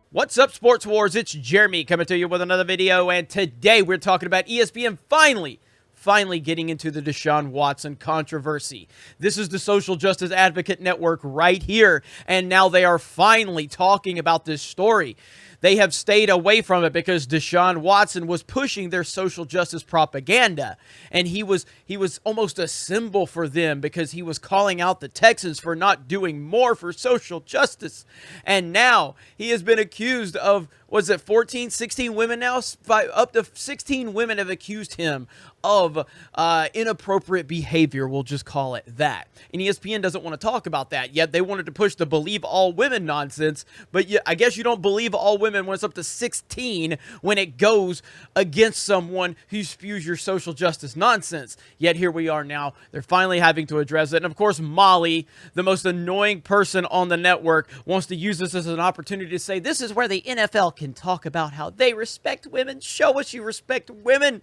What's up, Sports Wars? It's Jeremy coming to you with another video, and today we're talking about ESPN finally getting into the Deshaun Watson controversy. This is the Social Justice Advocate Network right here, and now they are finally talking about this story. They have stayed away from it because Deshaun Watson was pushing their social justice propaganda, and he was almost a symbol for them because he was calling out the Texans for not doing more for social justice. And now he has been accused of, was it 14, 16 women now? Up to 16 women have accused him of inappropriate behavior, we'll just call it that. And ESPN doesn't want to talk about that, yet they wanted to push the believe all women nonsense, but I guess you don't believe all women when it's up to 16 when it goes against someone who spews your social justice nonsense. Yet here we are now. They're finally having to address it. And of course, Molly, the most annoying person on the network, wants to use this as an opportunity to say, this is where the NFL can talk about how they respect women. Show us you respect women.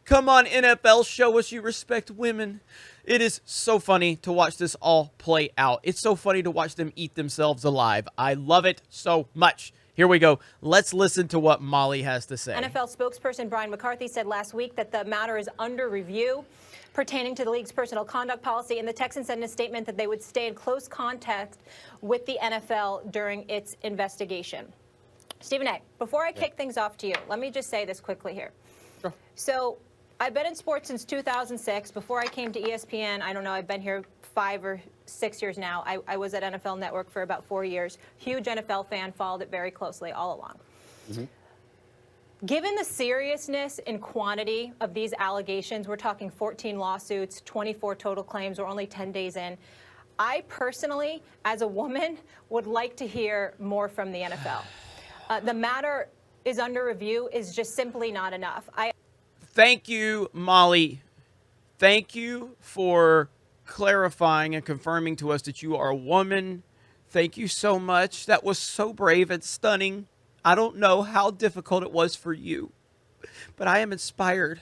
Come on, NFL, show us you respect women. It is so funny to watch this all play out. It's so funny to watch them eat themselves alive. I love it so much. Here we go. Let's listen to what Molly has to say. NFL spokesperson Brian McCarthy said last week that the matter is under review pertaining to the league's personal conduct policy, and the Texans said in a statement that they would stay in close contact with the NFL during its investigation. Stephen A., before I kick things off to you, let me just say this quickly here. Sure. So I've been in sports since 2006. Before I came to ESPN, I don't know, I've been here 5 or 6 years now. I was at NFL Network for about 4 years. Huge NFL fan, followed it very closely all along. Mm-hmm. Given the seriousness and quantity of these allegations, we're talking 14 lawsuits, 24 total claims, we're only 10 days in. I personally, as a woman, would like to hear more from the NFL. The matter is under review is just simply not enough. Thank you, Molly. Thank you for clarifying and confirming to us that you are a woman. Thank you so much. That was so brave and stunning. I don't know how difficult it was for you, but I am inspired.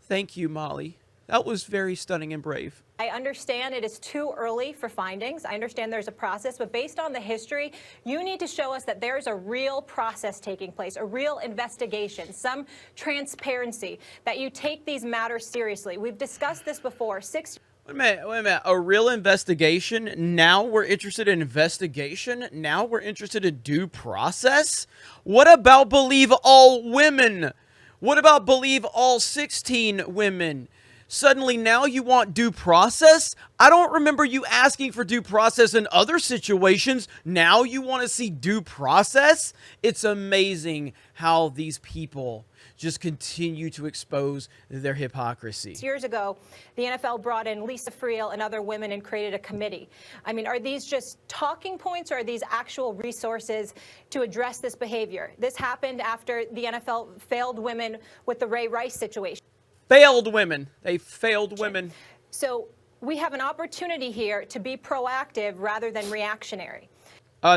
Thank you, Molly. That was very stunning and brave. I understand it is too early for findings. I understand there's a process, but based on the history, you need to show us that there's a real process taking place, a real investigation, some transparency, that you take these matters seriously. We've discussed this before. Wait a minute. A real investigation? Now we're interested in investigation? Now we're interested in due process? What about believe all women? What about believe all 16 women? Suddenly now you want due process? I don't remember you asking for due process in other situations. Now you want to see due process? It's amazing how these people just continue to expose their hypocrisy. Years ago, the NFL brought in Lisa Friel and other women and created a committee. I mean, are these just talking points or are these actual resources to address this behavior? This happened after the NFL failed women with the Ray Rice situation. Failed women. They failed women. So we have an opportunity here to be proactive rather than reactionary.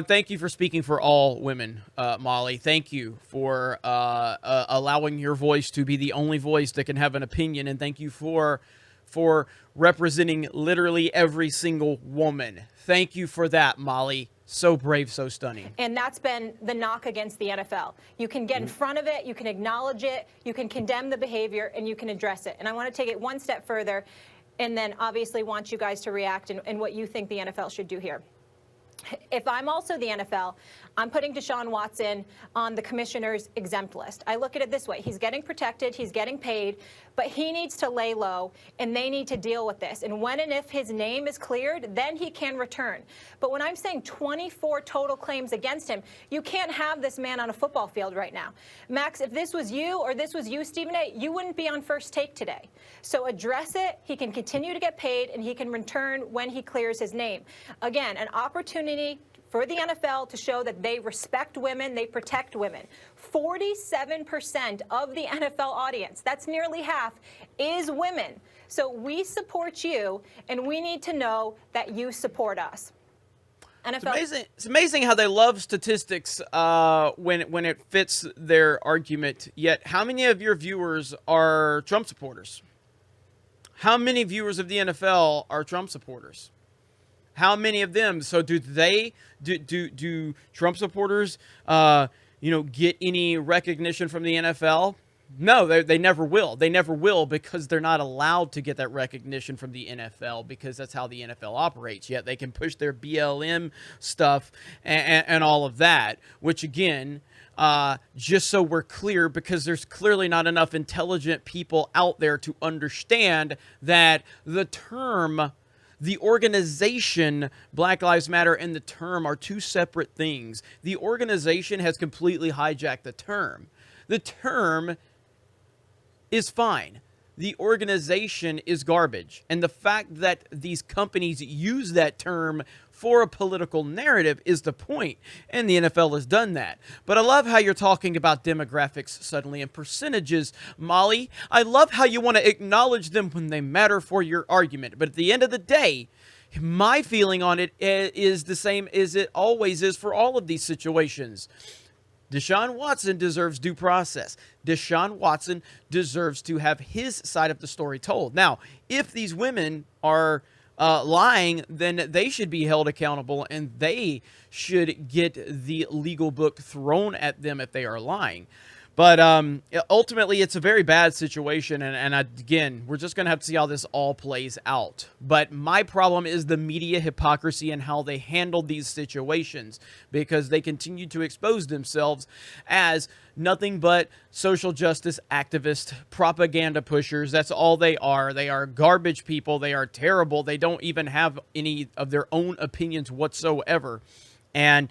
Thank you for speaking for all women, Molly. Thank you for allowing your voice to be the only voice that can have an opinion, and thank you for representing literally every single woman. Thank you for that, Molly. So brave, so stunning. And that's been the knock against the NFL. You can get in front of it, you can acknowledge it, you can condemn the behavior, and you can address it. And I want to take it one step further, and then obviously want you guys to react and what you think the NFL should do here. If I'm also the NFL, I'm putting Deshaun Watson on the commissioner's exempt list. I look at it this way. He's getting protected. He's getting paid. But he needs to lay low, and they need to deal with this. And when and if his name is cleared, then he can return. But when I'm saying 24 total claims against him, you can't have this man on a football field right now. Max, if this was you or this was you, Stephen A., you wouldn't be on First Take today. So address it. He can continue to get paid, and he can return when he clears his name. Again, an opportunity for the NFL to show that they respect women, they protect women. 47% of the NFL audience, that's nearly half, is women. So we support you, and we need to know that you support us. NFL. It's amazing how they love statistics when it fits their argument. Yet, how many of your viewers are Trump supporters? How many viewers of the NFL are Trump supporters? How many of them? So do they, do Trump supporters, get any recognition from the NFL? No, they never will. They never will, because they're not allowed to get that recognition from the NFL, because that's how the NFL operates. Yet they can push their BLM stuff and all of that, which again, just so we're clear, because there's clearly not enough intelligent people out there to understand that the organization Black Lives Matter and the term are two separate things. The organization has completely hijacked the term. The term is fine. The organization is garbage. And the fact that these companies use that term for a political narrative is the point. And the NFL has done that. But I love how you're talking about demographics suddenly and percentages, Molly. I love how you want to acknowledge them when they matter for your argument. But at the end of the day, my feeling on it is the same as it always is for all of these situations. Deshaun Watson deserves due process. Deshaun Watson deserves to have his side of the story told. Now, if these women are lying, then they should be held accountable, and they should get the legal book thrown at them if they are lying. But ultimately, it's a very bad situation, and again, we're just going to have to see how this all plays out. But my problem is the media hypocrisy and how they handle these situations, because they continue to expose themselves as nothing but social justice activists, propaganda pushers. That's all they are. They are garbage people. They are terrible. They don't even have any of their own opinions whatsoever. And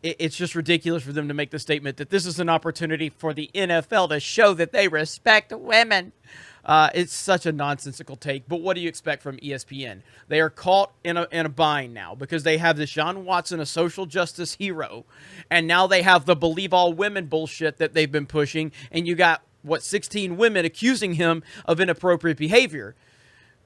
it's just ridiculous for them to make the statement that this is an opportunity for the NFL to show that they respect women. It's such a nonsensical take. But what do you expect from ESPN? They are caught in a bind now, because they have Deshaun Watson, a social justice hero, and now they have the believe all women bullshit that they've been pushing, and you got, 16 women accusing him of inappropriate behavior.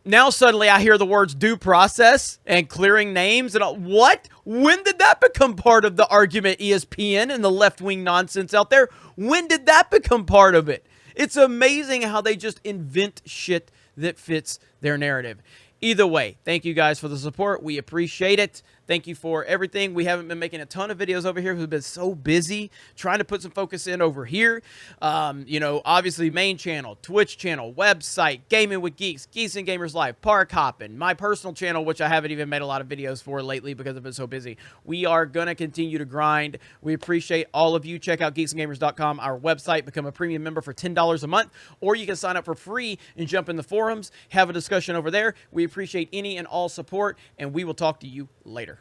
Now suddenly I hear the words due process and clearing names and all. What? When did that become part of the argument, ESPN, and the left-wing nonsense out there? When did that become part of it? It's amazing how they just invent shit that fits their narrative. Either way, thank you guys for the support. We appreciate it. Thank you for everything. We haven't been making a ton of videos over here. We've been so busy trying to put some focus in over here. Obviously main channel, Twitch channel, website, Gaming with Geeks, Geeks and Gamers Live, Park Hoppin', my personal channel, which I haven't even made a lot of videos for lately because I've been so busy. We are going to continue to grind. We appreciate all of you. Check out geeksandgamers.com, our website. Become a premium member for $10 a month, or you can sign up for free and jump in the forums, have a discussion over there. We appreciate any and all support, and we will talk to you later.